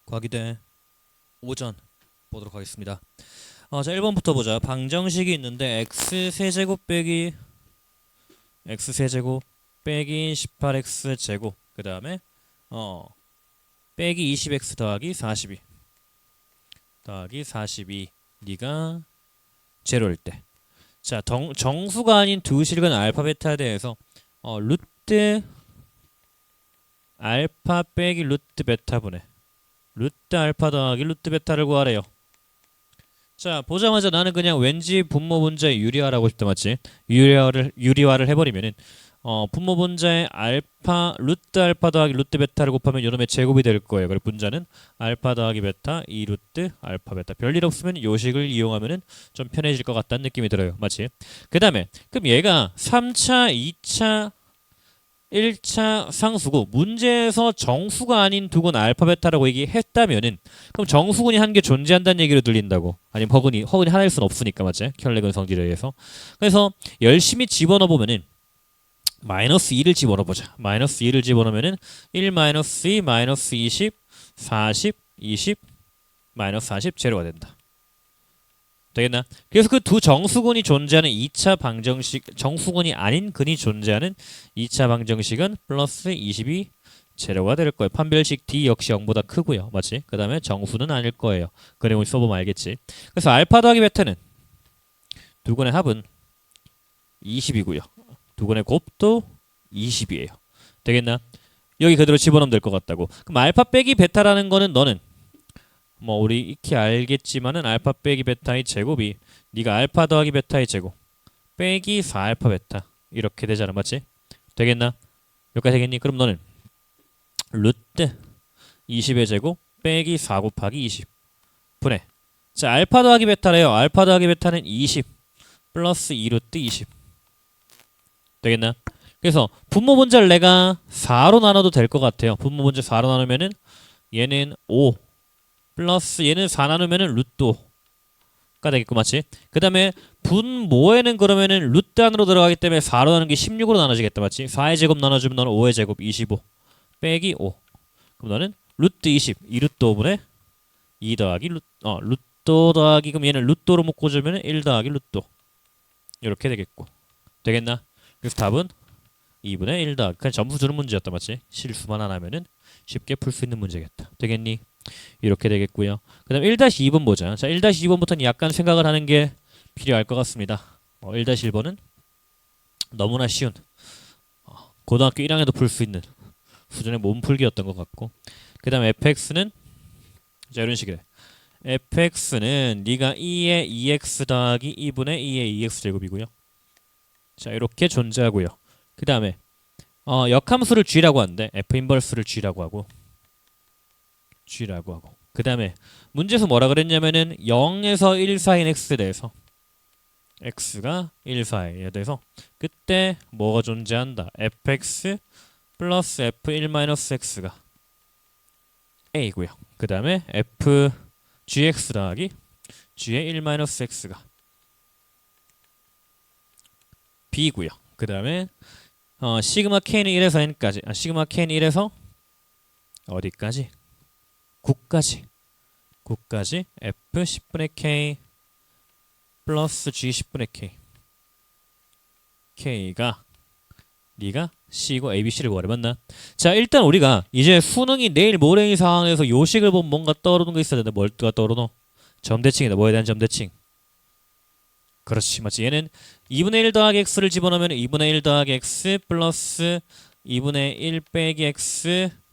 과기대 오전 보도록 하겠습니다. 자 1번부터 보자. 방정식이 있는데 x세제곱 빼기 x세제곱 빼기 18x제곱 그 다음에 빼기 20x 더하기 42 더하기 42 네가 제로일 때. 자 정수가 아닌 두 실근 알파 베타에 대해서 루트 알파 빼기 루트 베타분의 루트 알파 더하기 루트 베타를 구하래요. 자 보자마자 나는 그냥 왠지 분모 분자의 유리화라고 싶다 맞지? 유리화를 해버리면은 분모 분자의 알파 루트 알파 더하기 루트 베타를 곱하면 요놈의 제곱이 될 거예요. 그리고 분자는 알파 더하기 베타 2 루트 알파 베타. 별일 없으면 요식을 이용하면은 좀 편해질 것 같다는 느낌이 들어요. 맞지? 그 다음에 그럼 얘가 3차, 2차 1차 상수고 문제에서 정수가 아닌 두 건 알파 베타라고 얘기했다면은 그럼 정수군이 한 개 존재한다는 얘기로 들린다고. 아니면 허근이 하나일 순 없으니까 맞지? 켈레근 성질에 의해서. 그래서 열심히 집어넣어 보면은 마이너스 2를 집어넣어 보자. 마이너스 2를 집어넣으면은 1 마이너스 2 마이너스 20 40 20 마이너스 40 제로가 된다. 되겠나? 그래서 그 두 정수군이 존재하는 2차 방정식, 정수군이 아닌 근이 존재하는 2차 방정식은 플러스 22 제로가 될 거예요. 판별식 D 역시 0보다 크고요. 맞지? 그 다음에 정수는 아닐 거예요. 그 내용을 써보면 알겠지. 그래서 알파 더하기 베타는 두 건의 합은 20이고요. 두 건의 곱도 20이에요. 되겠나? 여기 그대로 집어넣으면 될 것 같다고. 그럼 알파 빼기 베타라는 거는 너는 우리 익히 알겠지만은 알파 빼기 베타의 제곱이 네가 알파 더하기 베타의 제곱 빼기 4알파 베타 이렇게 되잖아. 맞지? 되겠나? 여기까지 되겠니? 그럼 너는 루트 20의 제곱 빼기 4 곱하기 20 분의 자 알파 더하기 베타래요. 알파 더하기 베타는 20 플러스 2루트 20 되겠나? 그래서 분모 분자를 내가 4로 나눠도 될 것 같아요. 분모 분자 4로 나누면은 얘는 5 플러스 얘는 4 나누면은 루트 5가 되겠고 맞지? 그 다음에 분모에는 그러면은 루트 안으로 들어가기 때문에 4로 나누는 게 16으로 나눠지겠다 맞지? 4의 제곱 나눠주면 너는 5의 제곱 25 빼기 5 그럼 너는 루트 20 2루트 5분의 2 더하기 루트 더하기 그럼 얘는 루트 5로 묶어주면 1 더하기 루트 5 이렇게 되겠고 되겠나? 그래서 답은 2분의 1 더하기 그냥 점수 주는 문제였다 맞지? 실수만 안 하면은 쉽게 풀 수 있는 문제겠다. 되겠니? 이렇게 되겠고요. 그 다음 1-2번 보자. 자 1-2번부터는 약간 생각을 하는 게 필요할 것 같습니다. 1-1번은 너무나 쉬운 고등학교 1학년도 풀 수 있는 수준의 몸풀기였던 것 같고 그 다음 fx는 자 이런 식이래. fx는 네가 2의 2x 더하기 2분의 2의 2x 제곱이고요. 자 이렇게 존재하고요. 그 다음에 역함수를 g라고 하는데 f 인버스를 g라고 하고 그 다음에 문제에서 뭐라 그랬냐면은 0에서 1 사이인 x에 대해서 x가 1 사이에 대해서 그때 뭐가 존재한다. fx 플러스 f1-x가 a고요. 그 다음에 fgx 더하기 g의 1-x가 b고요. 그 다음에 시그마 k는 1에서 n까지 시그마 k는 1에서 어디까지? 9까지 f 10분의 k 플러스 g 10분의 k k가 네가 c고 abc를 구하래. 맞나? 자 일단 우리가 이제 수능이 내일 모레의 상황에서 요식을 보면 뭔가 떠오르는 거 있어야 되는데 뭘가 떠오르노? 점대칭이다. 뭐에 대한 점대칭? 그렇지 맞지? 얘는 2분의 1 더하기 x를 집어넣으면 2분의 1 더하기 x 플러스 2분의 1 빼기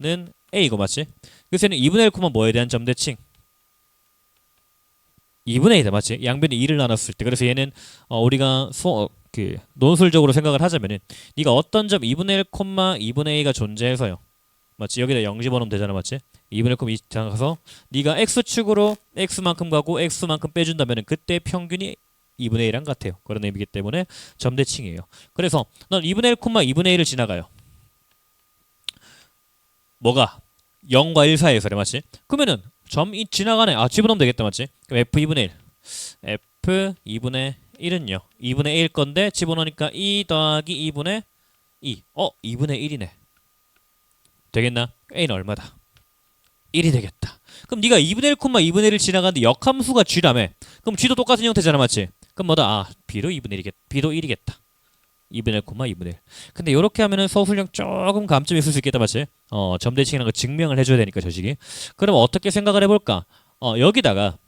x는 a고 맞지? 그래서 얘는 2분의 1, 뭐에 대한 점대칭? 2분의 1이다 맞지? 양변이 2를 나눴을 때. 그래서 얘는 우리가 논술적으로 생각을 하자면은 네가 어떤 점 2분의 1, 2분의 a가 존재해서요. 맞지? 여기다 0 집어넣으면 되잖아 맞지? 2분의 1, 2 가서 네가 x축으로 x만큼 가고 x만큼 빼준다면은 그때 평균이 2분의 1이랑 같아요. 그런 의미이기 때문에 점대칭이에요. 그래서 넌 2분의 1, 2분의 1을 지나가요. 뭐가? 0과 1 사이에서 그래 맞지? 그러면은 점이 지나가네. 집어넣으면 되겠다 맞지? 그럼 f2분의 1 f2분의 1은요 2분의 1 건데 집어넣으니까 2 더하기 2분의 2 2분의 1이네. 되겠나? a는 얼마다? 1이 되겠다. 그럼 네가 2분의 1, 2분의 1을 지나가는데 역함수가 g라며. 그럼 g도 똑같은 형태잖아, 맞지? 그럼 뭐다? 아, b도 2분의 1이겠다. b도 1이겠다. 2분의 1, 2분의 1. 근데 이렇게 하면은 서술형 조금 감점이 있을 수 있겠다, 맞지? 점대칭이라는 거 증명을 해줘야 되니까 저식이. 그럼 어떻게 생각을 해볼까? 여기다가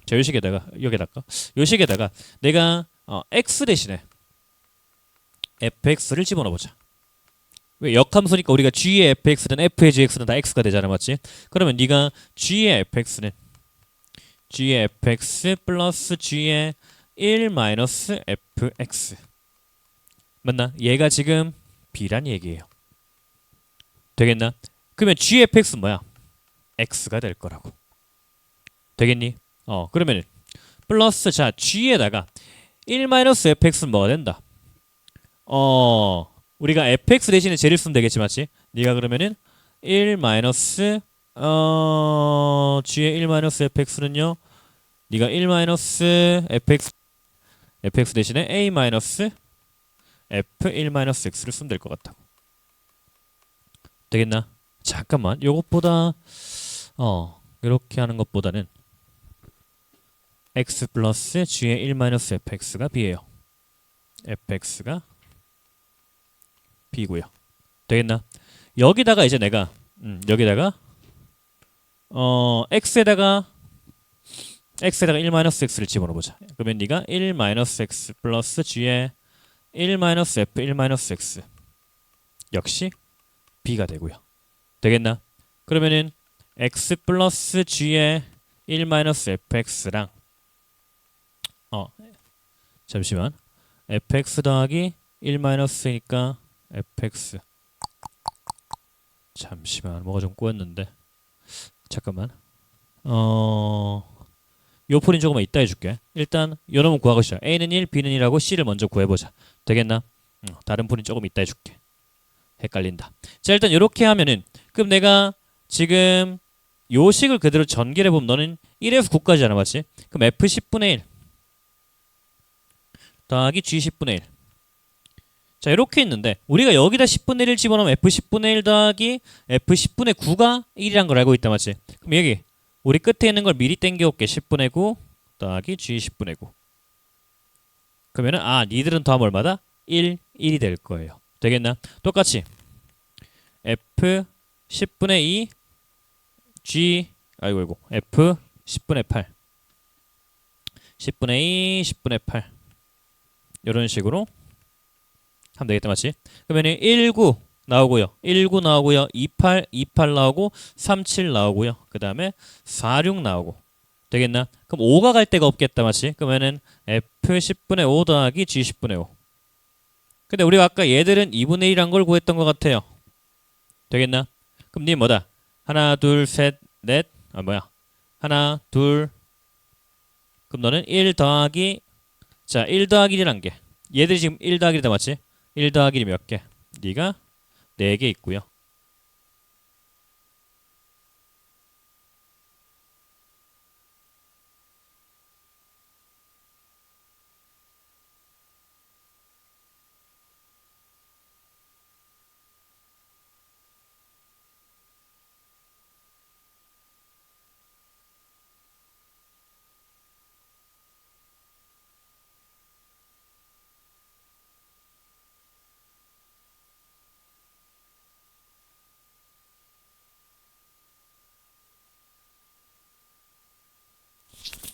자, 요식에다가 내가 x 대신에 fx를 집어넣어보자. 왜 역함수니까 우리가 g의 fx든 f의 gx든 다 x가 되잖아, 맞지? 그러면 네가 g의 fx는 g의 fx 플러스 g의 1 마이너스 fx 맞나? 얘가 지금 b란 얘기예요. 되겠나? 그러면 g의 fx는 뭐야? x가 될 거라고. 되겠니? 그러면 플러스 자 g에다가 1 마이너스 fx는 뭐가 된다? 우리가 fx 대신에 쟤를 쓰면 되겠지, 맞지? 네가 그러면은 1 마이너스 g의 1 마이너스 fx는요. 네가 1 마이너스 fx 대신에 a 마이너스 f 1 마이너스 x를 쓰면 될 것 같다고. 되겠나? 잠깐만. 요것보다 이렇게 하는 것보다는 x 플러스 g의 1 마이너스 fx가 b예요. fx가 b고요. 되겠나? 여기다가 이제 내가 여기다가 x에다가 1 마이너스 x를 집어넣어보자. 그러면 네가 1 마이너스 x 플러스 g의 1 마이너스 f 1 마이너스 x 역시 b가 되고요. 되겠나? 그러면은 x 플러스 g의 1 마이너스 fx랑 잠시만 fx 더하기 1 마이너스니까 fx 잠시만 뭐가 좀 꼬였는데 잠깐만 요 풀인 조금만 이따 해줄게. 일단 요놈은 구하고 시작. a는 1, b는 1하고 c를 먼저 구해보자. 되겠나? 다른 풀인 조금 이따 해줄게. 헷갈린다. 자 일단 이렇게 하면은 그럼 내가 지금 요 식을 그대로 전개를 해보면 너는 1에서 9까지잖아, 맞지? 그럼 f 10분의 1 더하기 g 10분의 1. 자 이렇게 있는데 우리가 여기다 10분의 1을 집어넣으면 f 10분의 1 더하기 f 10분의 9가 1이란 걸 알고 있다, 맞지? 그럼 여기 우리 끝에 있는 걸 미리 땡겨올게. 10분의 9 더하기 g 10분의 9. 그러면은 니들은 더하면 얼마다? 1이 될 거예요. 되겠나? 똑같이 f 10분의 2 g f 10분의 8 10분의 2 10분의 8 이런 식으로 하면 되겠다, 맞지? 그러면 19 나오고요. 19 나오고요. 28 나오고 37 나오고요. 그 다음에 46 나오고 되겠나? 그럼 5가 갈 데가 없겠다, 맞지? 그러면은 f 10분의 5 더하기 g 10분의 5. 근데 우리가 아까 얘들은 2분의 1한 걸 구했던 것 같아요. 되겠나? 그럼 니 뭐다? 하나 둘 셋 넷 하나 둘 그럼 너는 1 더하기 1 더하기 1이란 게 얘들이 지금 1 더하기 1이다, 맞지? 1 더하기 1이 몇 개? 네가 4개 있고요.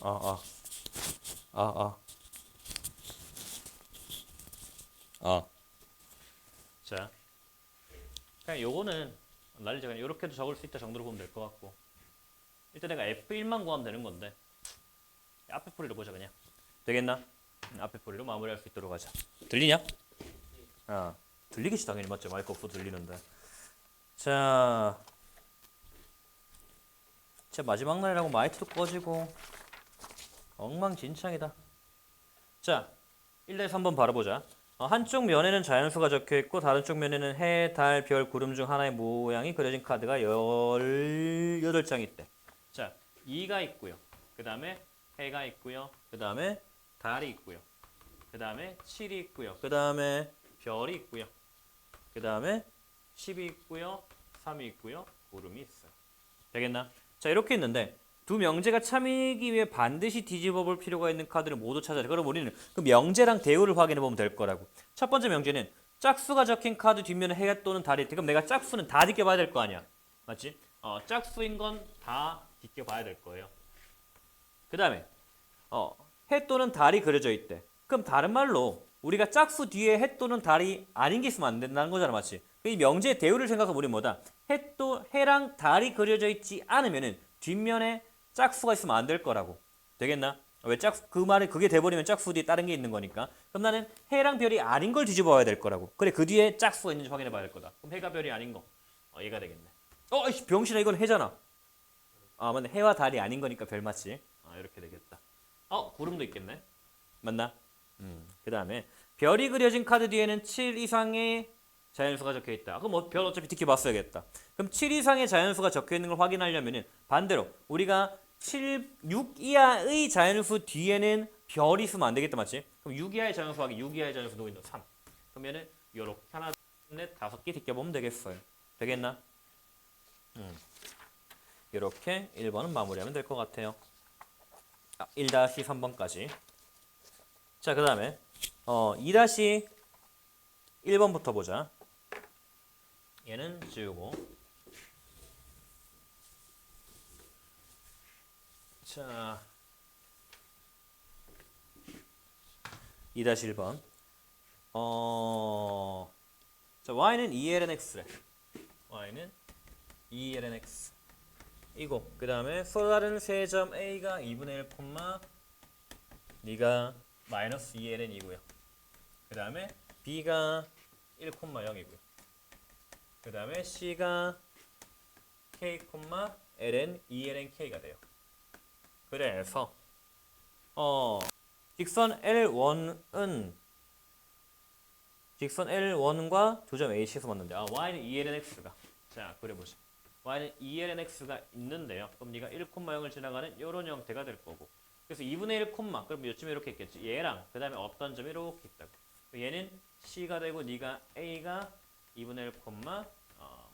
아, 아, 아, 아. 자, 그냥 요거는 날리자 그냥 이렇게도 적을 수 있다 정도로 보면 될 것 같고 일단 내가 F1만 구하면 되는 건데 앞에 풀이로 보자 그냥. 되겠나? 앞에 풀이로 마무리할 수 있도록 하자. 들리냐? 들리겠지 당연히, 맞죠? 마이크 없어 들리는데. 자, 제 마지막 날이라고 마이크도 꺼지고 엉망진창이다. 자, 1에서 한번 바라보자. 한쪽 면에는 자연수가 적혀있고 다른 쪽 면에는 해, 달, 별, 구름 중 하나의 모양이 그려진 카드가 18장이 있대. 자, 2가 있고요. 그 다음에 해가 있고요. 그 다음에 달이 있고요. 그 다음에 7이 있고요. 그 다음에 별이 있고요. 그 다음에 10이 있고요. 3이 있고요. 구름이 있어요. 되겠나? 자, 이렇게 있는데 두 명제가 참이기 위해 반드시 뒤집어 볼 필요가 있는 카드를 모두 찾아라. 그럼 우리는 그 명제랑 대우를 확인해 보면 될 거라고. 첫 번째 명제는 짝수가 적힌 카드 뒷면에 해 또는 달이 있대. 그럼 내가 짝수는 다 뒤껴봐야 될 거 아니야. 맞지? 짝수인 건 다 뒤껴봐야 될 거예요. 그 다음에 해 또는 달이 그려져 있대. 그럼 다른 말로 우리가 짝수 뒤에 해 또는 달이 아닌 게 있으면 안 된다는 거잖아. 맞지? 이 명제의 대우를 생각하면 우리 뭐다? 해랑 달이 그려져 있지 않으면은 뒷면에 짝수가 있으면 안 될 거라고. 되겠나? 왜 짝수 그 말이 그게 돼버리면 짝수 뒤에 다른 게 있는 거니까. 그럼 나는 해랑 별이 아닌 걸 뒤집어 봐야 될 거라고. 그래 그 뒤에 짝수가 있는지 확인해 봐야 될 거다. 그럼 해가 별이 아닌 거. 얘가 되겠네. 이씨 병신아 이건 해잖아. 맞네. 해와 달이 아닌 거니까 별 맞지. 이렇게 되겠다. 구름도 있겠네. 맞나? 그 다음에 별이 그려진 카드 뒤에는 7 이상의 자연수가 적혀 있다. 그럼 뭐 별 어차피 뒤집어봤어야겠다. 그럼 7 이상의 자연수가 적혀 있는 걸 확인하려면은 반대로 우리가 6 이하의 자연수 뒤에는 별이 있으면 안 되겠다, 맞지? 그럼 6 이하의 자연수 하기 6 이하의 자연수 누구 있노? 3. 그러면은 요렇게 하나, 둘, 넷, 5개 뒤껴보면 되겠어요. 되겠나? 이렇게 1번은 마무리하면 될 것 같아요. 1-3번까지. 자, 그 다음에 2-1번부터 보자. 얘는 지우고. 자, 2-1번. 자, y는 2ln x래. y는 2ln x. 이고 그 다음에 소다른 세점 a가 2분의 1, 네가 마이너스 2ln 이고요. 그 다음에 b가 1,0이고요. 그 다음에 c가 k, ln 2ln k가 돼요. 그래서 직선 L1과 두 점 AC에서 만났는데 y는 2ln x가 자 그려보자. y는 2ln x가 있는데요. 그럼 네가 1,0을 지나가는 이런 형태가 될 거고. 그래서 2분의 1, 그럼 요쯤에 이렇게 있겠지. 얘랑 그 다음에 어떤 점이 이렇게 있다고. 얘는 c가 되고 네가 a가 2분의 1,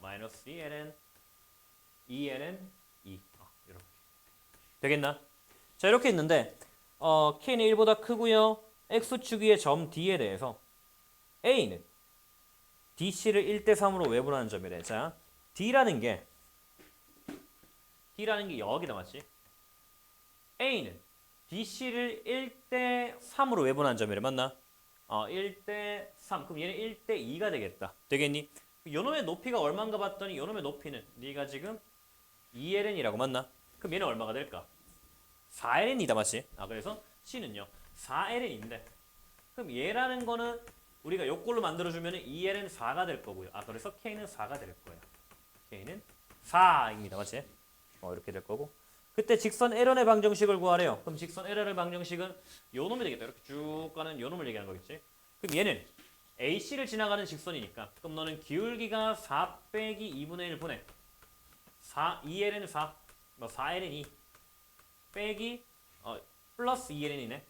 마이너스 2ln 2 이렇게 되겠나? 자 이렇게 있는데 k는 1보다 크고요. x축 위의 점 d에 대해서 a는 dc를 1대3으로 외분하는 점이래. 자 D라는 게 여기다 맞지? A는 DC를 1대3으로 외분한 점이래. 맞나? 1대3. 그럼 얘는 1대2가 되겠다. 되겠니? 요놈의 높이가 얼마인가 봤더니 요놈의 높이는 네가 지금 2ln이라고 맞나? 그럼 얘는 얼마가 될까? 4ln이다 맞지? 그래서 C는요 4ln인데 그럼 얘라는 거는 우리가 요꼴로 만들어주면 2ln 4가 될 거고요. 그래서 K는 4가 될 거예요. K는 4입니다. 맞지? 이렇게 될 거고. 그때 직선 Ln의 방정식을 구하래요. 그럼 직선 Ln의 방정식은 요 놈이 되겠다. 이렇게 쭉 가는 요 놈을 얘기하는 거겠지? 그럼 얘는 AC를 지나가는 직선이니까 그럼 너는 기울기가 4 빼기 2분의 1 분의 2ln 4, 4ln 2 빼기 플러스 2ln이네.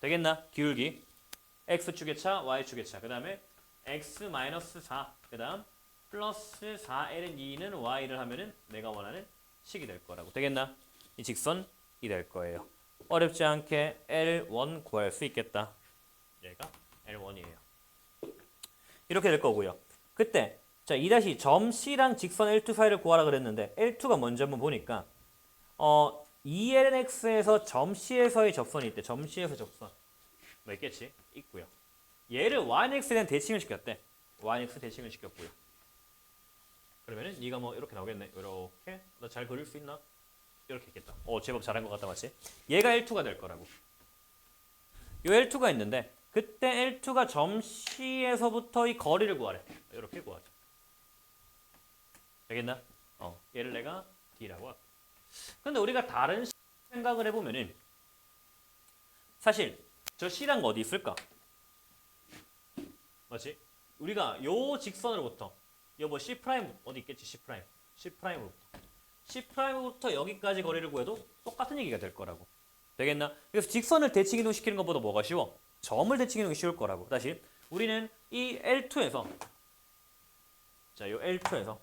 되겠나? 기울기 X축의 차, Y축의 차. 그 다음에 X 마이너스 4. 그 다음 플러스 4ln 2는 Y를 하면은 내가 원하는 식이 될 거라고. 되겠나? 이 직선이 될 거예요. 어렵지 않게 L1 구할 수 있겠다. 얘가 L1이에요. 이렇게 될 거고요. 그때 자 2- 점 C랑 직선 L2 사이를 구하라 그랬는데 L2가 뭔지 한번 보니까 2lnx에서 점 C에서의 접선이 있대. 점 C에서 접선. 뭐 있겠지? 있고요. 얘를 yx에 대한 대칭을 시켰대. yx 대칭을 시켰고요. 그러면은 네가 뭐 이렇게 나오겠네. 이렇게 나 잘 그릴 수 있나? 이렇게 있겠다. 제법 잘한 것 같다 맞지? 얘가 L2가 될 거라고. 요 L2가 있는데 그때 L2가 점 C에서부터의 거리를 구하래. 이렇게 구하자. 되겠나? 얘를 내가 D라고 할게. 근데 우리가 다른 생각을 해보면은 사실 저 C란 거 어디 있을까? 맞지? 우리가 요 직선으로부터 요 뭐 C' 어디 있겠지? C'으로부터 여기까지 거리를 구해도 똑같은 얘기가 될 거라고. 되겠나? 그래서 직선을 대칭 이동시키는 것보다 뭐가 쉬워? 점을 대칭 이동이 쉬울 거라고. 다시 우리는 이 L2에서 자, 요 L2에서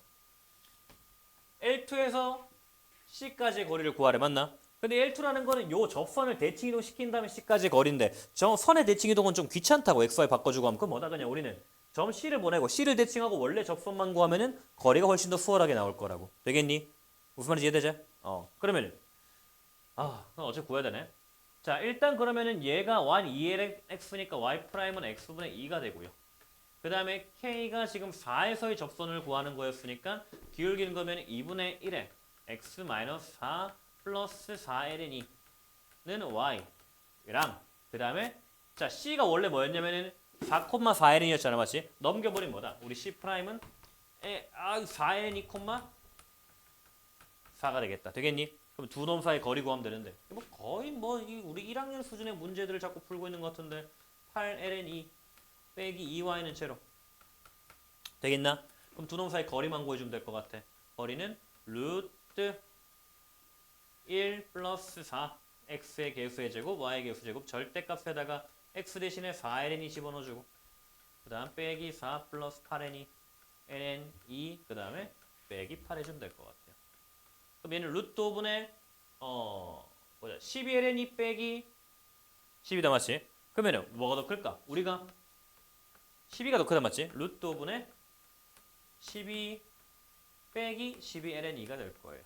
C까지의 거리를 구하래. 맞나? 근데 L2라는 거는 요 접선을 대칭 이동시킨 다음에 C까지 거리인데 저 선의 대칭 이동은 좀 귀찮다고 XY 바꿔주고 하면 그럼 뭐다 그냥 우리는 점 C를 보내고 C를 대칭하고 원래 접선만 구하면은 거리가 훨씬 더 수월하게 나올 거라고. 되겠니? 무슨 말인지 이해되지? 그러면은 그럼 어차피 구해야 되네. 자, 일단 그러면은 얘가 1, 2LX니까 Y'은 X분의 2가 되고요. 그 다음에 K가 지금 4에서의 접선을 구하는 거였으니까 기울기는 거면 2분의 1에 X-4 플러스 4ln 2는 Y랑 그 다음에 자 C가 원래 뭐였냐면은 4,4ln이었잖아. 맞지? 넘겨버린 뭐다? 우리 C'은 4ln 2,4가 되겠다. 되겠니? 그럼 두 놈 사이 거리 구하면 되는데 뭐 거의 뭐 우리 1학년 수준의 문제들을 자꾸 풀고 있는 것 같은데 8ln2 빼기 2y는 제로 되겠나? 그럼 두 놈 사이 거리만 구해주면 될 것 같아. 거리는 루트 1 플러스 4 x의 개수의 제곱 y의 개수 제곱 절대값에다가 x 대신에 4ln이 집어넣어주고 그 다음 빼기 4 플러스 8ln ln 2 그 다음에 빼기 8 해주면 될 것 같아요. 그럼 얘는 루트 5분의 12ln2 빼기 12다 맞지? 그러면은 뭐가 더 클까? 우리가 12가 더 크다 맞지? 루트 5분의 12 빼기 12ln2가 될 거예요.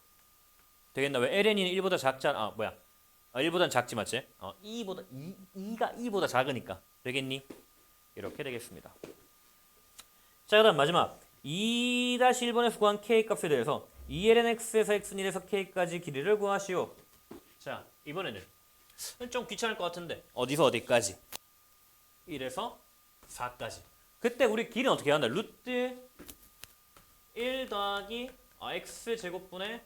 되겠나? 왜 ln이 1보다 작잖아. 1보단 작지 맞지? 2가 2보다 작으니까. 되겠니? 이렇게 되겠습니다. 자, 그다음 마지막 2-1번에서 구한 k 값에 대해서 2lnx에서 x는 1에서 k까지 길이를 구하시오. 자, 이번에는 좀 귀찮을 것 같은데 어디서 어디까지? 1에서 4까지. 그때 우리 길이는 어떻게 한다? 루트 1 더하기 x제곱분의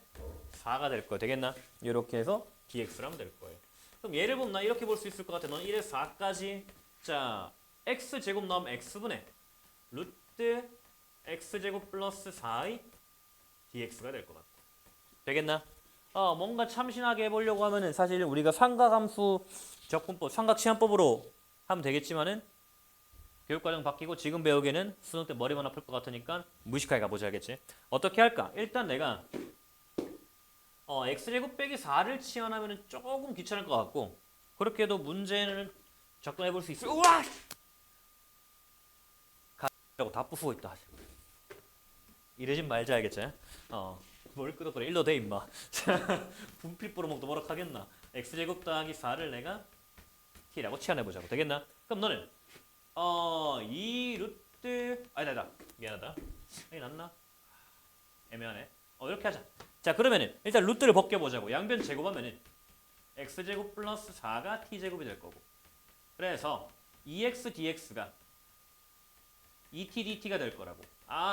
4가 될 거야. 되겠나? 이렇게 해서 dx를 하면 될 거예요. 그럼 얘를 보면 나 이렇게 볼 수 있을 것 같아. 넌 1에서 4까지 자 x제곱 넣으면 x분의 루트 x제곱 플러스 4의 dx가 될 것 같아. 되겠나? 뭔가 참신하게 해보려고 하면은 사실 우리가 삼각함수 적분법, 삼각시한법으로 하면 되겠지만은 교육과정 바뀌고 지금 배우기에는 수능 때 머리만 아플 것 같으니까 무식하게 가보자 알겠지? 어떻게 할까? 일단 내가 x제곱 빼기 4를 치환하면 조금 귀찮을 것 같고 그렇게 해도 문제는 접근해 볼 수 있어. 우와! 가라고 다 부수고 있다. 이러진 말자 알겠지? 뭘 끄덕거려. 일로 돼 임마. 분필 뿌려먹도 뭐라 하겠나. x제곱 더하기 4를 내가 t라고 치환해보자고. 되겠나? 그럼 너는 2 루트 아니다 미안하다. 여기 낫나? 애매하네. 이렇게 하자. 자 그러면은 일단 루트를 벗겨보자고. 양변 제곱하면은 x제곱 플러스 4가 t제곱이 될 거고 그래서 2x dx가 2t dt가 될 거라고.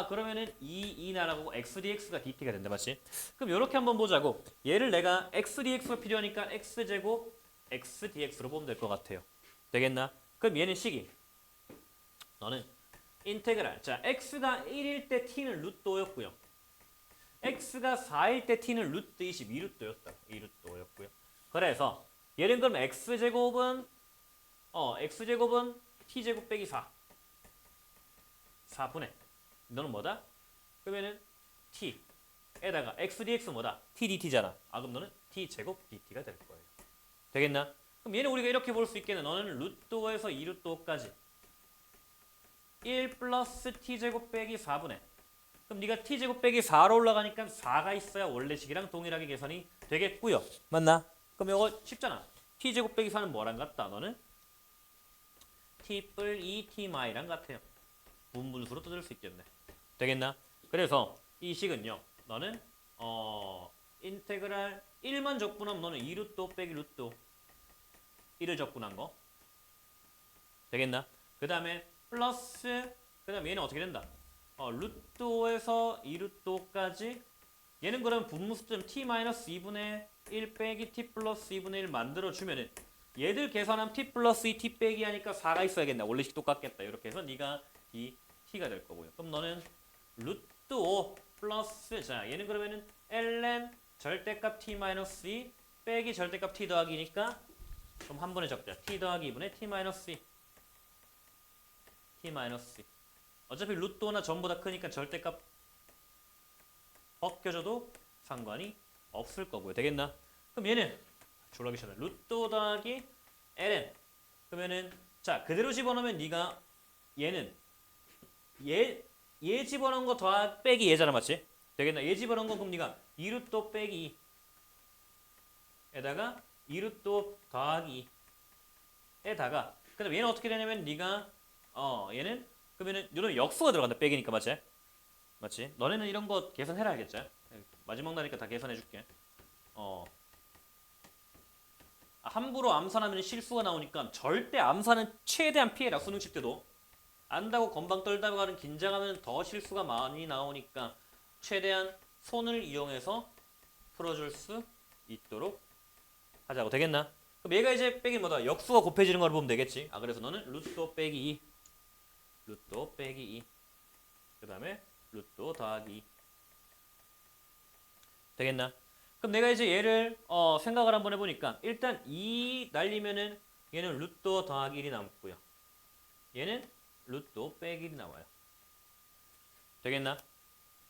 그러면은 2 나라고 x dx가 dt가 된다 맞지? 그럼 이렇게 한번 보자고. 얘를 내가 x dx가 필요하니까 x제곱 x dx로 보면 될 것 같아요. 되겠나? 그럼 얘는 식이 너는 인테그랄. 자 x가 1일 때 t는 루트 5였고요. x가 4일 때 t는 루트 22루트였다. 2루트 5였고요. 그래서 얘는 그럼 x제곱은 t제곱 빼기 4분의 너는 뭐다? 그러면은 t에다가 x dx 뭐다? t dt잖아. 그럼 너는 t제곱 dt가 될 거예요. 되겠나? 그럼 얘는 우리가 이렇게 볼 수 있겠네. 너는 루트 5에서 2루트 5까지 1 플러스 t제곱 빼기 4분의 그럼 네가 t제곱 빼기 4로 올라가니까 4가 있어야 원래 식이랑 동일하게 계산이 되겠고요. 맞나? 그럼 이거 쉽잖아. t제곱 빼기 4는 뭐랑 같다? 너는 t 뿔 2t 마이랑 같아요. 분분수로 뜯을 수 있겠네. 되겠나? 그래서 이 식은요. 너는 인테그랄 1만 적분하면 너는 2루트 5 빼기 루트 5 1을 적분한 거. 되겠나? 그 다음에 플러스 그 다음에 얘는 어떻게 된다? 루트 5에서 2루트 5까지 얘는 그러면 분모수점 t-2분의 1 빼기 t 플러스 2분의 1 만들어주면은 얘들 계산하면 t 플러스 2 t 빼기 하니까 4가 있어야겠네. 원래식 똑같겠다. 이렇게 해서 네가 이 t가 될 거고요. 그럼 너는 루트 5 플러스 자 얘는 그러면은 ln 절대값 t-2 빼기 절대값 t 더하기니까 좀 한 번에 적자. t 더하기 2분의 t-2 t-2 어차피 루트 5나 전부 다 크니까 절대값 벗겨져도 상관이 없을 거고요. 되겠나? 그럼 얘는 졸라 귀찮아. 루트 더하기 ln. 그러면은 자 그대로 집어넣으면 네가 얘는 얘 집어넣은 거 더하기 빼기 얘잖아, 맞지? 되겠나? 얘 집어넣은 거 그럼 네가 2루트 빼기 2에다가 2루트 더하기 2에다가 그다음 얘는 어떻게 되냐면 네가 얘는 그러면은 이런 역수가 들어간다. 빼기니까 맞지? 맞지? 너네는 이런 거 계산해라 알겠지? 마지막 날이니까 다 계산해줄게. 함부로 암산하면 실수가 나오니까 절대 암산은 최대한 피해라. 수능 칠 때도 안다고 건방 떨다가 하는 긴장하면 더 실수가 많이 나오니까 최대한 손을 이용해서 풀어줄 수 있도록 하자고. 되겠나? 그럼 얘가 이제 빼기 뭐다? 역수가 곱해지는 걸 보면 되겠지. 그래서 너는 루트 빼기 2 루트 빼기 2 그 다음에 루트 더하기 2 되겠나? 그럼 내가 이제 얘를 생각을 한번 해보니까 일단 2 날리면은 얘는 루트 더하기 1이 남고요. 얘는 루트 빼기 1이 나와요. 되겠나?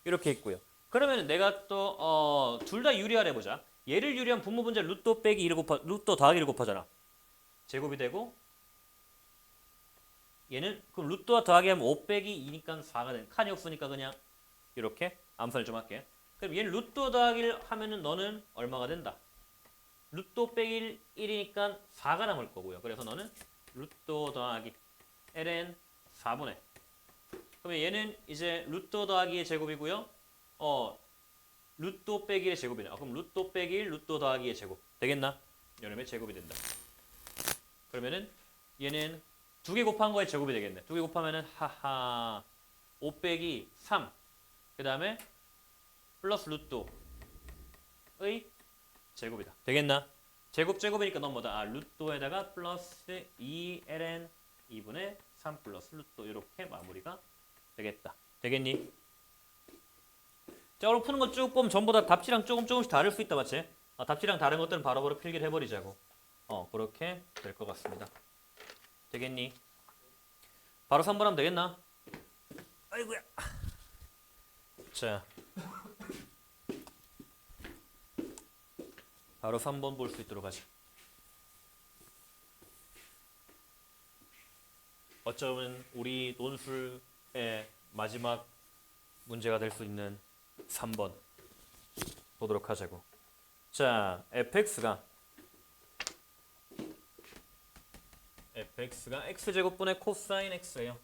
이렇게 있고요. 그러면 내가 또 둘 다 유리하래 해보자. 얘를 유리한 분모 분자 루트 빼기 1을 루트 더하기 1을 곱하잖아. 제곱이 되고 얘는 그럼 루트와 더하기 하면 5 빼기 2니까 4가 되는. 칸이 없으니까 그냥 이렇게 암산을 좀 할게. 그럼 얘는 루트 더하기를 하면은 너는 얼마가 된다? 루트 빼기 1이니까 4가 남을 거고요. 그래서 너는 루트 더하기 ln 4분의 그러면 얘는 이제 루트 더하기의 제곱이고요. 루트 빼기의 제곱이네. 그럼 루트 빼기 1, 루트 더하기의 제곱. 되겠나? 이러면 제곱이 된다. 그러면은 얘는 두 개 곱한 거의 제곱이 되겠네. 두 개 곱하면은 5 빼기 3. 그 다음에 플러스 루트의 제곱이다. 되겠나? 제곱이니까 넌 뭐다? 루트에다가 플러스 2ln 2분의 3 플러스 루트 이렇게 마무리가 되겠다. 되겠니? 자, 오늘 푸는 거 쭉 보면 전부 다 답지랑 조금씩 다를 수 있다, 맞지? 답지랑 다른 것들은 바로바로 필기를 해버리자고. 그렇게 될 것 같습니다. 되겠니? 바로 3번 하면 되겠나? 아이고야. 자, 바로 3번 볼 수 있도록 하자. 어쩌면 우리 논술의 마지막 문제가 될 수 있는 3번 보도록 하자고. 자, fx가 x제곱분의 코사인 x예요.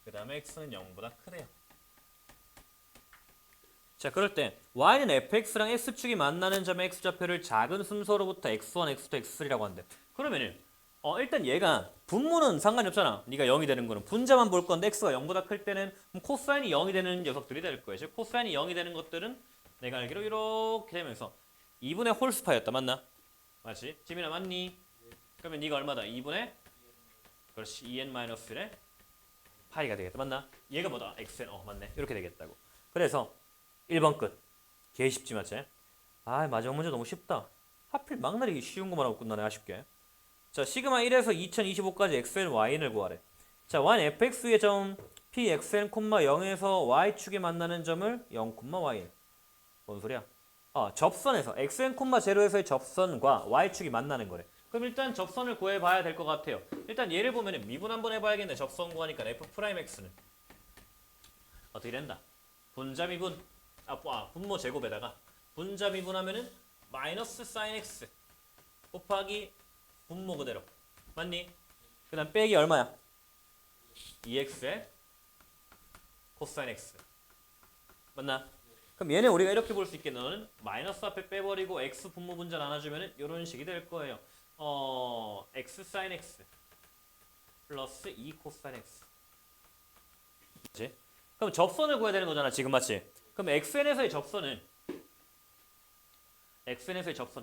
그 다음에 x는 0보다 크대요. 자, 그럴 때 y는 fx랑 x축이 만나는 점의 x좌표를 작은 순서로부터 x1, x2, x3라고 한대. 그러면은 일단 얘가 분모는 상관이 없잖아. 네가 0이 되는 거는 분자만 볼 건데 x가 0보다 클 때는 코사인이 0이 되는 녀석들이 될 거예요. 즉 코사인이 0이 되는 것들은 내가 알기로 이렇게 되면서 2분의 홀스파였다. 맞나? 맞지? 지민아 맞니? 그러면 네가 얼마다? 2분의 그렇지 2n-1의 파이가 되겠다. 맞나? 얘가 뭐다? xn. 맞네. 이렇게 되겠다고. 그래서 1번 끝. 개 쉽지 맞지? 마지막 문제 너무 쉽다. 하필 막나리 쉬운 거만 하고 끝나네. 아쉽게. 자, 시그마 1에서 2025까지 xn,yn을 구하래. 자, y는 fx의 점 pxn, 0에서 y축에 만나는 점을 0, y. 뭔 소리야? 접선에서 xn, 0에서의 접선과 y축이 만나는 거래. 그럼 일단 접선을 구해봐야 될 것 같아요. 일단 얘를 보면은 미분 한번 해봐야겠네. 접선 구하니까 f'x는 어떻게 된다? 분자 미분, 분모 제곱에다가 분자 미분하면은 마이너스 사인 x 곱하기 분모 그대로. 맞니? 그 다음 빼기 얼마야? 2x의 코사인 x. 맞나? 그럼 얘는 우리가 이렇게 볼 수 있겠네. 너는 마이너스 앞에 빼버리고 x 분모 분자 나눠주면은 이런 식이 될 거예요. x 사인 x 플러스 2 코사인 x. 그치? 그럼 접선을 구해야 되는 거잖아. 지금 맞지? 그럼 xn에서의 접선은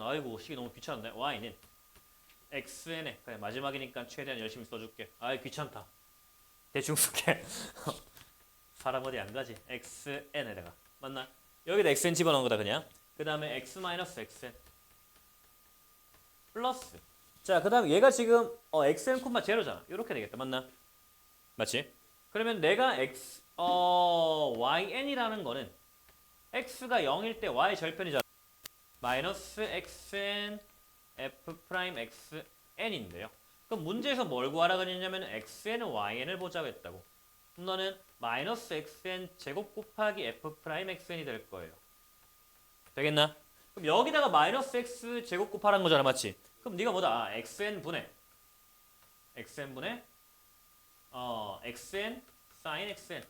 아이고 시기 너무 귀찮은데. y는 xn에 그래 마지막이니까 최대한 열심히 써줄게. 귀찮다. 대충 쓸게. 사람 어디 안 가지? xn에다가 맞나? 여기다 xn 집어넣은 거다 그냥. 그 다음에 x 마이너스 xn 플러스. 자, 그 다음에 얘가 지금 xn 콤마 제로잖아. 이렇게 되겠다. 맞나? 맞지? 그러면 내가 yn이라는 거는 x가 0일 때 y 절편이잖아. 마이너스 xn f 프라임 xn인데요. 그럼 문제에서 뭘 구하라고 했냐면 xn, yn을 보자고 했다고. 그럼 너는 마이너스 xn 제곱 곱하기 f 프라임 xn이 될 거예요. 되겠나? 그럼 여기다가 마이너스 x 제곱 곱하라는 거잖아, 맞지? 그럼 네가 뭐다? 아, xn 분의 xn sin xn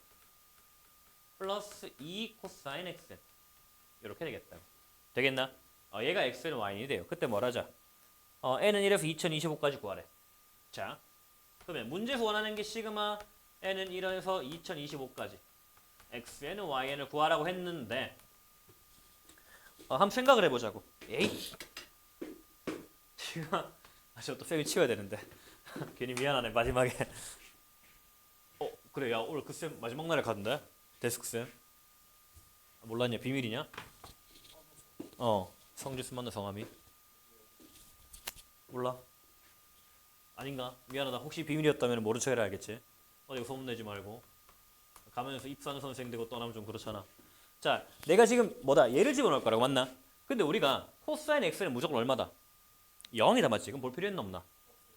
플러스 2 코사인 xn 이렇게 되겠다. 되겠나? 얘가 xn, y이 돼요. 그때 뭘 하자? n은 1에서 2025까지 구하래. 자, 그러면 문제에서 원하는 게 시그마 n은 1에서 2025까지 xn, yn을 구하라고 했는데 한번 생각을 해보자고. 에이, 지금 저또 쌤이 치워야 되는데 괜히 미안하네 마지막에. 그래, 야 오늘 그 쌤 마지막 날에 가던데 데스크 쌤. 몰랐냐? 비밀이냐? 성지수 맞나 성함이? 몰라? 아닌가? 미안하다. 혹시 비밀이었다면 모른 척 해라 알겠지? 어디 소문내지 말고. 가면서 입사하는 선생 되고 떠나면 좀 그렇잖아. 자, 내가 지금 뭐다? 얘를 집어넣을 거라고 맞나? 근데 우리가 코사인 x는 무조건 얼마다? 0이다 맞지? 그럼 볼 필요 있나 없나?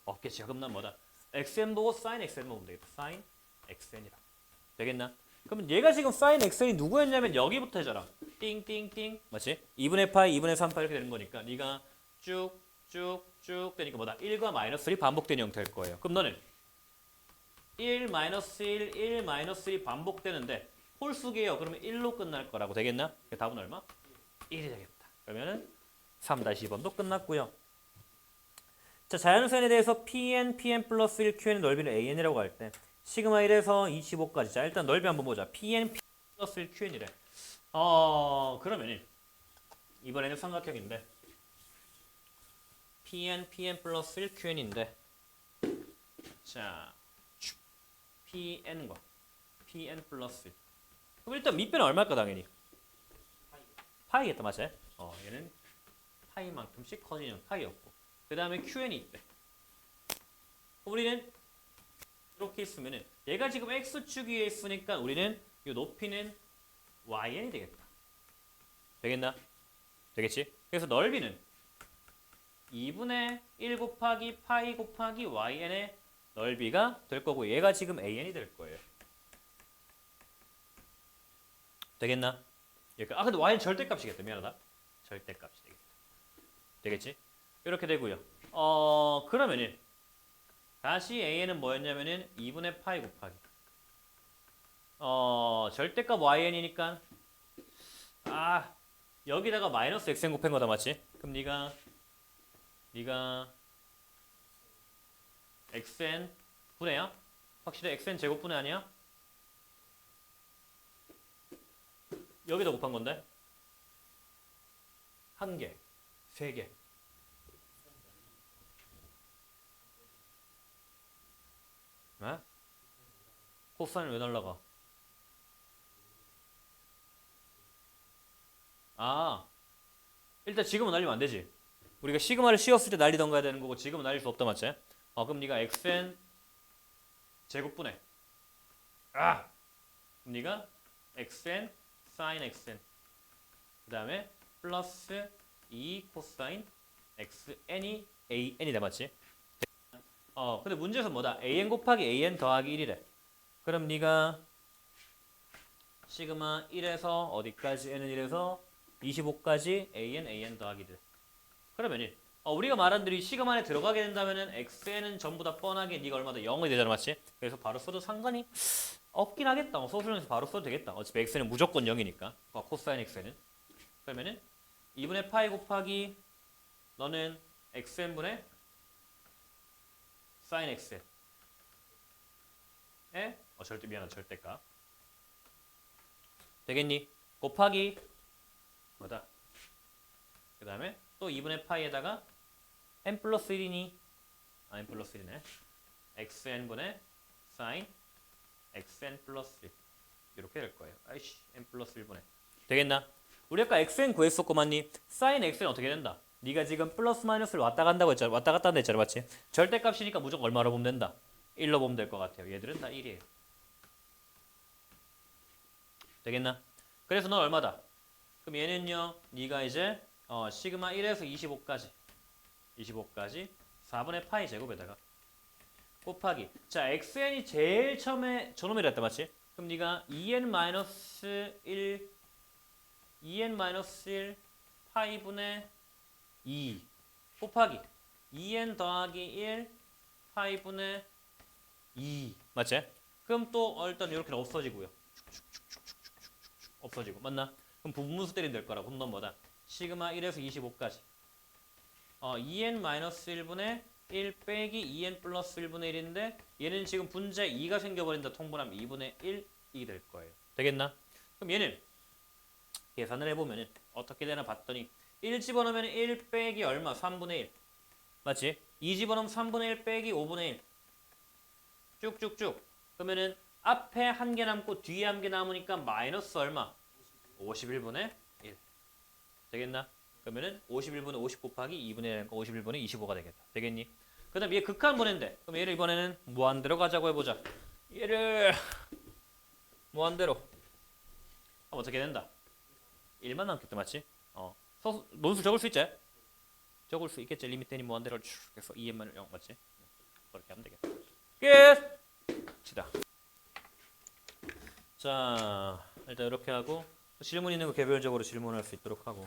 없겠지. 그럼 난 뭐다? xn 보고 sin xn 보면 되겠다. sin xn이라. 되겠나? 그러면 얘가 지금 sin xn이 누구였냐면 여기부터 해줘라. 띵띵띵 맞지? 2분의 파이, 2분의 3파이 이렇게 되는 거니까 네가 쭉 되니까 뭐다? 1과 마이너스 1이 반복되는 형태일 거예요. 그럼 너는 1, 마이너스 1, 1, 마이너스 1이 반복되는데 홀수계요. 그러면 1로 끝날 거라고 되겠나? 답은 얼마? 1이 되겠다. 그러면은 3-2번도 끝났고요. 자, 자연수에 대해서 pn 플러스 1 qn의 넓이를 an이라고 할 때 시그마 1에서 25까지. 자, 일단 넓이 한번 보자. pn 플러스 1 qn이래. 그러면 이번에는 삼각형인데 pn 플러스 1 qn인데 자, pn과 pn 플러스 1. 그럼 일단 밑변은 얼마일까 당연히? 파이겠다 맞지? 얘는 파이만큼씩 커지는 파이였고 그 다음에 qn이 있대. 우리는 이렇게 있으면은 얘가 지금 x축 위에 있으니까 우리는 이 높이는 yn이 되겠다. 되겠나? 되겠지? 그래서 넓이는 2분의 1 곱하기 파이 곱하기 yn의 넓이가 될 거고 얘가 지금 an이 될 거예요. 되겠나? 근데 y는 절대값이겠다. 미안하다. 절대값이 되겠다. 되겠지? 이렇게 되고요. 그러면은 다시 an은 뭐였냐면은 2분의 파이 곱하기 절대값 yn이니까 여기다가 마이너스 xn 곱한 거다 맞지? 그럼 네가 xn 분해야? 확실히 xn 제곱 분해 아니야? 여기다 곱한 건데? 한 개, 세 개. 에? 코사인을 왜 날라가? 일단 지금은 날리면 안 되지. 우리가 시그마를 씌웠을 때 날리던가 해야 되는 거고 지금은 날릴 수 없다 맞지? 그럼 네가 xn 제곱분해. 그럼 네가 xn sin xn 그 다음에 플러스 2 코사인 xn이 an이다 맞지? 근데 문제에서 뭐다? an 곱하기 an 더하기 1이래. 그럼 네가 시그마 1에서 어디까지? n은 1에서 25까지 an 더하기 1. 그러면 우리가 말한 대로 시그마 안에 들어가게 된다면은 xn은 전부 다 뻔하게 네가 얼마다 0이 되잖아 맞지? 그래서 바로 써도 상관이 없긴 하겠다. 소수론에서 바로 써도 되겠다. 어차피 x는 무조건 0이니까. 코사인 x는. 그러면은 2분의 파이 곱하기 너는 xn분의 sin xn 에 미안하다. 절대값 되겠니? 곱하기 뭐다? 그 다음에 또 2분의 파이에다가 n 플러스 1이니? n 플러스 1이네. xn분의 sin xn 플러스 1 이렇게 될 거예요. n 플러스 1분의 되겠나? 우리 아까 xn 구했었고 맞니? sin xn 어떻게 된다? 네가 지금 플러스 마이너스를 왔다 간다고 했잖아. 왔다 갔다 한다 했잖아 맞지? 절대값이니까 무조건 얼마로 보면 된다? 1로 보면 될 것 같아요. 얘들은 다 1이에요. 되겠나? 그래서 넌 얼마다? 그럼 얘는요, 네가 이제 시그마 1에서 25까지 4분의 파이 제곱에다가 곱하기 자 xn이 제일 처음에 저놈이라 했다 맞지? 그럼 네가 2n-1 파이분의 2 곱하기 2n 더하기 1 파이분의 2 맞지? 그럼 또 일단 이렇게 없어지고요. 없어지고 맞나? 그럼 분무수 때리면 될 거라고 홈런보다 시그마 1에서 25까지 2n-1분의 1 빼기 2n 플러스 1분의 1인데 얘는 지금 분자 2가 생겨버린다 통분하면 2분의 1이 될 거예요. 되겠나? 그럼 얘는 계산을 해보면 어떻게 되나 봤더니 1 집어넣으면 1 빼기 얼마? 3분의 1 맞지? 2 집어넣으면 3분의 1 빼기 5분의 1 쭉쭉쭉 그러면은 앞에 한 개 남고 뒤에 한 개 남으니까 마이너스 얼마? 51분의 1 되겠나? 그러면은 51분의 50 곱하기 2분의 1이니까 51분의 25가 되겠다. 되겠니? 그 다음 얘 극한 보낸대. 그럼 얘를 이번에는 무한대로 가자고 해보자. 얘를 무한대로 하면 어떻게 된다? 1만 남겠다 맞지? 논술 적을 수 있지? 적을 수 있겠지. 리미트 n 이 무한대로 쭉 해서 2n만을 0 맞지? 그렇게 하면 되겠다. 끝! 치다. 자 일단 이렇게 하고 질문 있는 거 개별적으로 질문할 수 있도록 하고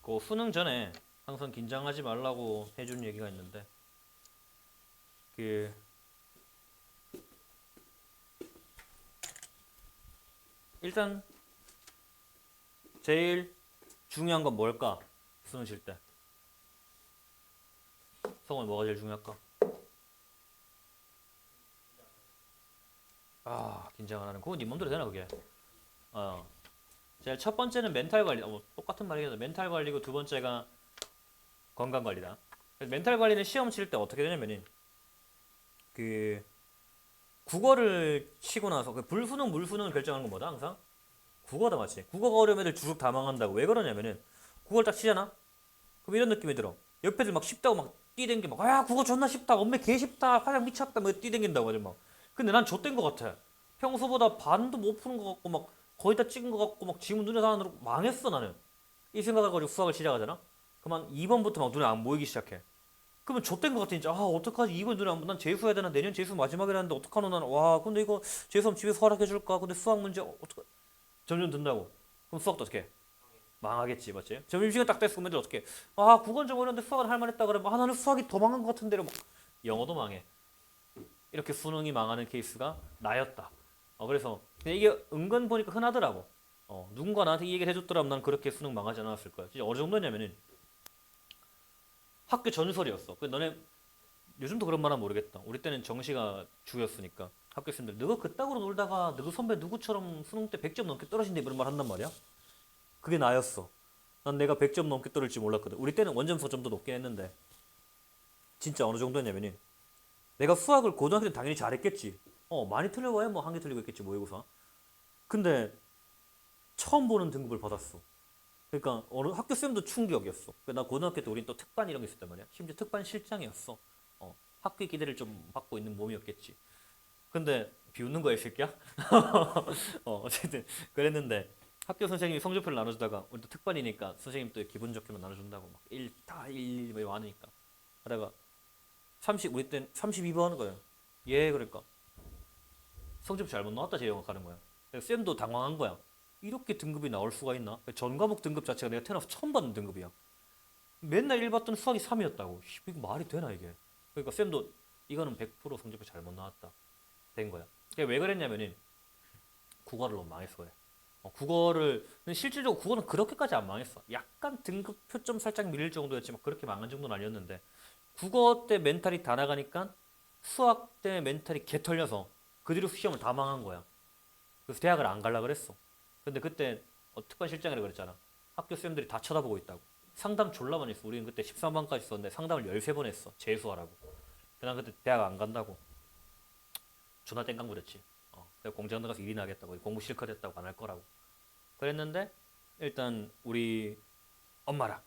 그 수능 전에 항상 긴장하지 말라고 해준 얘기가 있는데 그 일단 제일 중요한 건 뭘까? 수능 칠 때 성원 뭐가 제일 중요할까? 긴장 안 하는 그건 네 맘대로 되나 그게? 제일 첫 번째는 멘탈 관리 똑같은 말이겠다. 멘탈 관리고 두 번째가 건강 관리다. 멘탈 관리는 시험 칠 때 어떻게 되냐면은 그 국어를 치고 나서 그 불수능 물수능을 결정하는 건 뭐다 항상? 국어다 맞지? 국어가 어려운 애들 주룩 다 망한다고. 왜 그러냐면은 국어를 딱 치잖아? 그럼 이런 느낌이 들어. 옆 애들 막 쉽다고 막 뛰댕기 막 국어 존나 쉽다 엄매 개 쉽다 화장 미쳤다 뭐 뛰댕긴다고 하지 막. 근데 난 좆된 거 같아. 평소보다 반도 못 푸는 거 같고 막 거의 다 찍은 거 같고 막 지금 눈에 다 들어 망했어 나는. 이 생각을 가지고 수학을 시작하잖아? 그만 2번부터 막 눈에 안 보이기 시작해. 그러면 좆된 것 같아 진짜. 어떡하지 이번 눈에 안 보여. 난 재수해야 되나 내년 재수 마지막이라는데 어떡하노 나는. 근데 이거 재수하면 집에서 허락해줄까. 근데 수학 문제 어떡하. 점점 든다고. 그럼 수학도 어떻게 해? 망하겠지 맞지? 점심시간 딱 됐으면 애들 어떻게 해? 국어는 좀 어려운데 수학은 할만했다 그러면 나는 수학이 더 망한 것 같은데 막 영어도 망해. 이렇게 수능이 망하는 케이스가 나였다. 그래서 이게 은근 보니까 흔하더라고. 누군가 나한테 이 얘기를 해줬더라면 난 그렇게 수능 망하지 않았을 거야. 진짜 어느 정도냐면은 학교 전설이었어. 너네 요즘도 그런 말은 모르겠다. 우리 때는 정시가 주였으니까 학교 쌤들 너가 그따구로 놀다가 너그 선배 누구처럼 수능 때 100점 넘게 떨어진대 이런 말 한단 말이야. 그게 나였어. 난 내가 100점 넘게 떨어질지 몰랐거든. 우리 때는 원점수가 좀 더 높게 했는데 진짜 어느 정도였냐면은 내가 수학을 고등학교 때 당연히 잘했겠지. 많이 틀려봐야 뭐 한 개 틀리고 있겠지 모의고사. 근데 처음 보는 등급을 받았어. 그러니까 어느 학교 쌤도 충격이었어. 나 고등학교 때 우린 또 특반 이런 게 있었단 말이야. 심지어 특반 실장이었어. 학교의 기대를 좀 받고 있는 몸이었겠지. 근데 비웃는 거야 이 새끼야? 어쨌든 그랬는데 학교 선생님이 성적표를 나눠주다가 우리 또 특반이니까 선생님 또 기분 좋게만 나눠준다고 막 1, 다 1, 2 많으니까 하다가 우리 땐 32번 거야. 그러니까 성적 잘못 나왔다 제 영어 가는 거야. 쌤도 당황한 거야. 이렇게 등급이 나올 수가 있나? 전 과목 등급 자체가 내가 태어나서 처음 받는 등급이야. 맨날 1 받던 수학이 3이었다고. 이거 말이 되나 이게? 그러니까 쌤도 이거는 100% 성적표 잘못 나왔다. 된 거야. 왜 그랬냐면은 국어를 너무 망했어 그래. 국어를 실질적으로 국어는 그렇게까지 안 망했어. 약간 등급 표점 살짝 밀릴 정도였지만 그렇게 망한 정도는 아니었는데 국어 때 멘탈이 다 나가니까 수학 때 멘탈이 개 털려서 그 뒤로 시험을 다 망한 거야. 그래서 대학을 안 갈라 그랬어. 근데 그때 특반 실장이라 그랬잖아. 학교 쌤들이 다 쳐다보고 있다고. 상담 졸라 많이 했어. 우리는 그때 13반까지 썼는데 상담을 13번 했어. 재수하라고. 난 그때 대학 안 간다고 존나 땡깡 부렸지. 공장도 가서 일이나 하겠다고 공부 실컷 했다고 안 할 거라고 그랬는데 일단 우리 엄마랑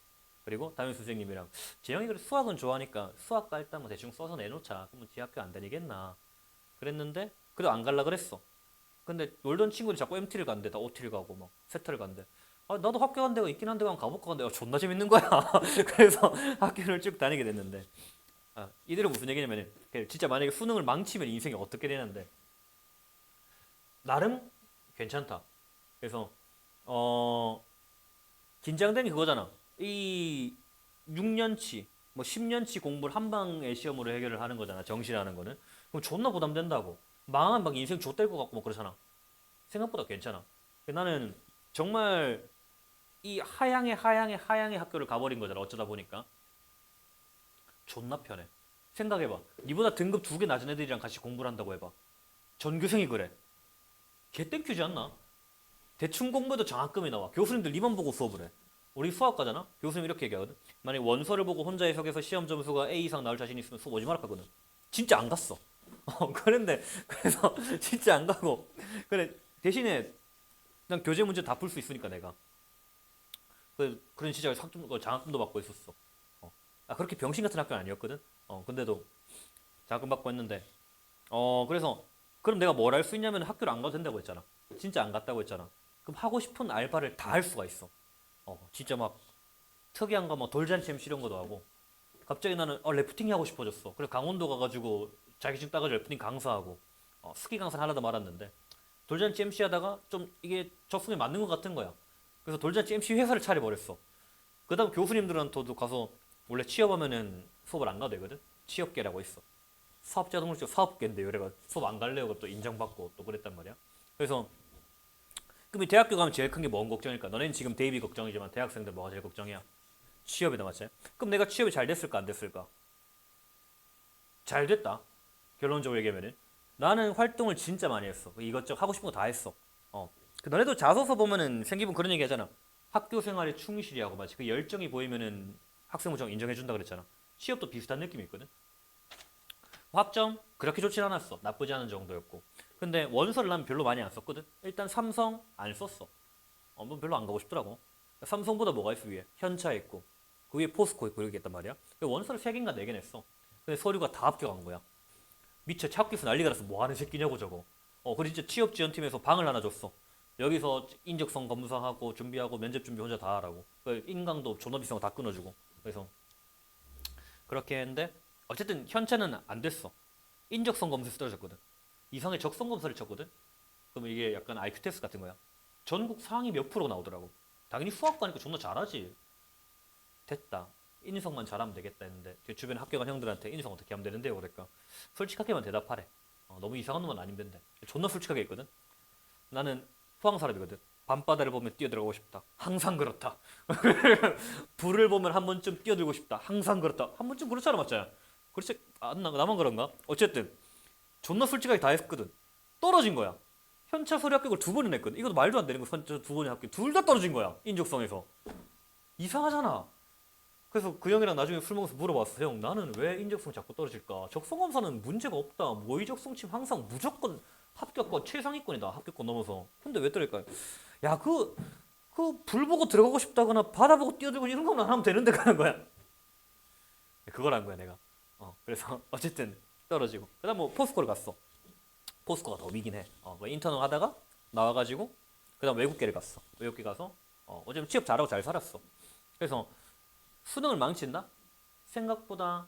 그리고 담임 선생님이랑 재영이 그래 수학은 좋아하니까 수학과 일단 뭐 대충 써서 내놓자. 그러면 지 학교 안 다니겠나. 그랬는데 그래도 안 갈라 그랬어. 근데 놀던 친구들이 자꾸 MT를 간대. 다 OT를 가고 막 세터를 간대. 아, 나도 학교 간 데가 있긴 한데 한번 가볼까 한데 존나 재밌는 거야. 그래서 학교를 쭉 다니게 됐는데 이들은 무슨 얘기냐면 진짜 만약에 수능을 망치면 인생이 어떻게 되는데 나름 괜찮다. 그래서 어 긴장된 그거잖아. 이 6년치 뭐 10년치 공부를 한 방의 시험으로 해결을 하는 거잖아. 정시라는 거는. 그럼 존나 부담된다고. 망하면 막 인생 좆될 것 같고 뭐 그렇잖아. 생각보다 괜찮아. 나는 정말 이 하향의 학교를 가버린 거잖아. 어쩌다 보니까 존나 편해. 생각해봐. 니보다 등급 2개 낮은 애들이랑 같이 공부를 한다고 해봐. 전교생이 그래. 개 땡큐지 않나? 대충 공부해도 장학금이 나와. 교수님들 니만 보고 수업을 해. 우리 수학과잖아? 교수님 이렇게 얘기하거든. 만약에 원서를 보고 혼자 해석해서 시험 점수가 A 이상 나올 자신 있으면 수업 오지 말라 하거든. 진짜 안 갔어. 그런데 그래서 진짜 안 가고 그래 대신에 난 교재 문제 다 풀 수 있으니까 내가 그런 시절 장학금도 받고 있었어. 그렇게 병신 같은 학교는 아니었거든. 근데도 장학금 받고 했는데 그래서 그럼 내가 뭘 할 수 있냐면 학교를 안 가도 된다고 했잖아. 진짜 안 갔다고 했잖아. 그럼 하고 싶은 알바를 다 할 수가 있어. 진짜 막 특이한 거 뭐 돌잔치 MC 이런 것도 하고 갑자기 나는 래프팅 하고 싶어졌어. 그래서 강원도 가가지고 자격증 따가지고 래프팅 강사하고 스키 강사를 하려다 말았는데 돌잔치 MC 하다가 좀 이게 적성에 맞는 것 같은 거야. 그래서 돌잔치 MC 회사를 차려버렸어. 그 다음 교수님들한테도 가서 원래 취업하면은 수업을 안 가도 되거든. 취업계라고 있어. 사업자 등록증 사업계인데 이래가 수업 안 갈래요. 또 인정받고 또 그랬단 말이야. 그래서 그럼 이 대학교 가면 제일 큰 게 뭔 걱정일까? 너네는 지금 대입이 걱정이지만 대학생들 뭐가 제일 걱정이야? 취업이다 맞지? 그럼 내가 취업이 잘 됐을까 안 됐을까? 잘 됐다. 결론적으로 얘기하면은 나는 활동을 진짜 많이 했어. 이것저것 하고 싶은 거 다 했어. 너네도 자소서 보면은 생기분 그런 얘기 하잖아. 학교 생활에 충실히 하고 마치 그 열정이 보이면은 학생부장 인정해준다 그랬잖아. 취업도 비슷한 느낌이 있거든. 학점 그렇게 좋진 않았어. 나쁘지 않은 정도였고. 근데 원서를 난 별로 많이 안 썼거든. 일단 삼성 안 썼어. 뭐 별로 안 가고 싶더라고. 삼성보다 뭐가 있어 위에? 현차 있고 그 위에 포스코 있고 이렇게 했단 말이야. 원서를 3개인가 4개 냈어. 근데 서류가 다 합격한 거야. 미처 착기서 난리가 났어. 뭐 하는 새끼냐고 저거. 그리고 진짜 취업 지원팀에서 방을 하나 줬어. 여기서 인적성 검사하고 준비하고 면접 준비 혼자 다 하라고. 인강도 존나 비싼 거 다 끊어주고. 그래서 그렇게 했는데 어쨌든 현차는 안 됐어. 인적성 검사에서 떨어졌거든. 이상하게 적성 검사를 쳤거든. 그럼 이게 약간 IQ 테스트 같은 거야. 전국 상위 몇 프로 나오더라고. 당연히 수학과니까 존나 잘하지. 됐다. 인성만 잘하면 되겠다 했는데 제 주변 학교 간 형들한테 인성 어떻게 하면 되는데요? 그러니까 솔직하게만 대답하래. 너무 이상한 놈은 아니면 된대. 존나 솔직하게 했거든. 나는 포항 사람이거든. 밤바다를 보면 뛰어들어가고 싶다. 항상 그렇다. 불을 보면 한 번쯤 뛰어들고 싶다. 항상 그렇다. 한 번쯤 그렇잖아 맞잖아. 그렇지 나만 그런가? 어쨌든 존나 솔직하게 다 했거든. 떨어진 거야. 현차 서류 합격을 2번이나 했거든. 이것도 말도 안 되는 거. 현차 2번이 합격. 둘 다 떨어진 거야. 인적성에서. 이상하잖아. 그래서 그 형이랑 나중에 술 먹어서 물어봤어. 형, 나는 왜 인적성 자꾸 떨어질까? 적성검사는 문제가 없다. 모의적성침 항상 무조건 합격권 최상위권이다. 합격권 넘어서. 근데 왜 떨어질까요? 야, 불 보고 들어가고 싶다거나 바다 보고 뛰어들고 이런 것만 하면 되는데 가는 거야. 그걸 한 거야, 내가. 그래서 어쨌든 떨어지고. 그다음 뭐 포스코를 갔어. 포스코가 더 미긴 해. 뭐 인턴을 하다가 나와가지고 그다음 외국계를 갔어. 외국계 가서 어차피 취업 잘하고 잘 살았어. 그래서 수능을 망친다? 생각보다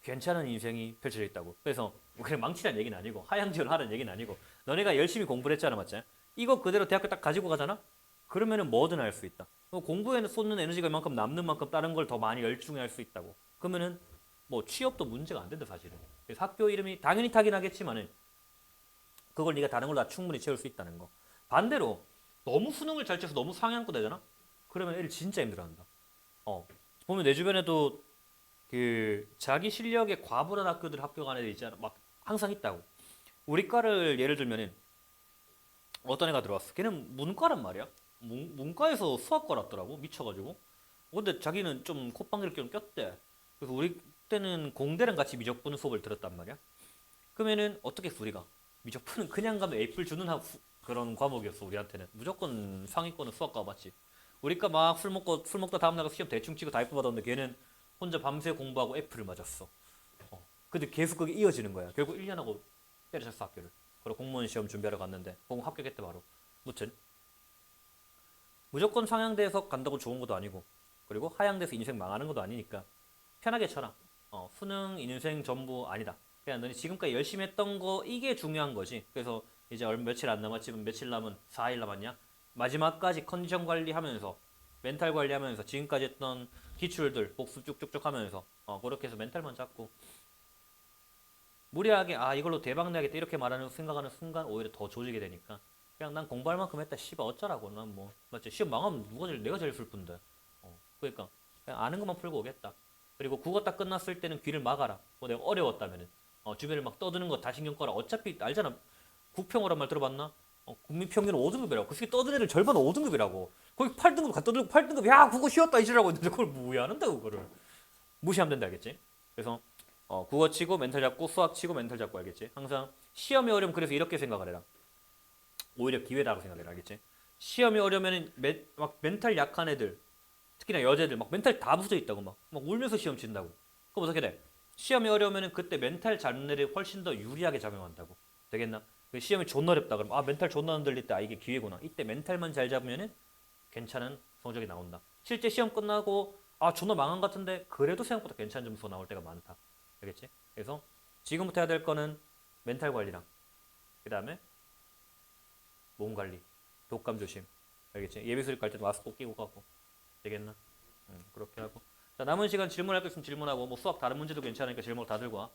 괜찮은 인생이 펼쳐져 있다고. 그래서 그냥 망치라는 얘기는 아니고 하향지원 하라는 얘기는 아니고 너네가 열심히 공부를 했잖아 맞지? 이거 그대로 대학교 딱 가지고 가잖아? 그러면은 뭐든 할 수 있다. 공부에 쏟는 에너지가 이만큼 남는 만큼 다른 걸 더 많이 열중해 할 수 있다고. 그러면은 뭐 취업도 문제가 안 된다 사실은. 그래서 학교 이름이 당연히 타긴 하겠지만은 그걸 네가 다른 걸로 다 충분히 채울 수 있다는 거. 반대로 너무 수능을 잘 쳐서 너무 상향권 되잖아? 그러면 애를 진짜 힘들어한다. 어. 보면 내 주변에도 그 자기 실력에 과분한 학교들 합격한 애들 있잖아. 막 항상 있다고. 우리 과를 예를 들면은 어떤 애가 들어왔어. 걔는 문과란 말이야. 문과에서 수학과 났더라고. 미쳐가지고. 근데 자기는 좀 콧방귀를 좀 꼈대. 그래서 우리 때는 공대랑 같이 미적분 수업을 들었단 말이야. 그러면은 어떻게 했어 우리가? 미적분은 그냥 가면 A뿔 주는 그런 과목이었어 우리한테는. 무조건 상위권은 수학과 맞지. 우리가 막 술 먹다 다음 날 시험 대충 치고 다 F 받았는데 걔는 혼자 밤새 공부하고 F를 맞았어. 근데 계속 그게 이어지는 거야. 결국 1년 하고 때려쳤어 학교를. 그리고 공무원 시험 준비하러 갔는데 공무 합격했대 바로. 무튼 무조건 상향대에서 간다고 좋은 것도 아니고 그리고 하향대에서 인생 망하는 것도 아니니까 편하게 쳐라. 수능 인생 전부 아니다. 그냥 너네 지금까지 열심히 했던 거 이게 중요한 거지. 그래서 이제 얼마 며칠 안 남았지만 며칠 남은 4일 남았냐? 마지막까지 컨디션 관리하면서 멘탈 관리하면서 지금까지 했던 기출들 복습 쭉쭉쭉 하면서 그렇게 해서 멘탈만 잡고 무리하게 이걸로 대박 내야겠다 이렇게 말하는 생각하는 순간 오히려 더 조지게 되니까 그냥 난 공부할 만큼 했다 씨발 어쩌라고 난 뭐 맞지 시험 망하면 내가 제일 슬픈데 그러니까 그냥 아는 것만 풀고 오겠다. 그리고 국어 딱 끝났을 때는 귀를 막아라. 뭐 내가 어려웠다면은 주변을 막 떠드는 거 다 신경 꺼라. 어차피 알잖아. 국평어란 말 들어봤나? 국민 평균 5등급이라고. 그 새끼 떠드는 애들 절반 5등급이라고. 거기 8등급 갖다 들고 8등급 야 국어 쉬웠다 이지라고 했는데 그걸 뭐 하는데 그거를 무시하면 된다 알겠지? 그래서 국어 치고 멘탈 잡고 수학 치고 멘탈 잡고 알겠지? 항상 시험이 어려면 그래서 이렇게 생각을 해라. 오히려 기회다라고 생각해라 알겠지? 시험이 어려면은 막 멘탈 약한 애들 특히나 여자들 막 멘탈 다 부서 있다고 막 울면서 시험 친다고. 그럼 어떻게 돼? 시험이 어려우면은 그때 멘탈 잡는 애들이 훨씬 더 유리하게 작용한다고. 되겠나? 그 시험이 존나 어렵다 그러면 멘탈 존나 흔들릴 때 이게 기회구나. 이때 멘탈만 잘 잡으면은 괜찮은 성적이 나온다. 실제 시험 끝나고 존나 망한 것 같은데 그래도 생각보다 괜찮은 점수가 나올 때가 많다. 알겠지? 그래서 지금부터 해야 될 거는 멘탈 관리랑 그 다음에 몸 관리, 독감 조심. 알겠지? 예비수업 갈 때도 마스크 꼭 끼고 가고. 되겠나? 그렇게 하고. 자, 남은 시간 질문할 거 있으면 질문하고 뭐 수학 다른 문제도 괜찮으니까 질문 다 들고 와.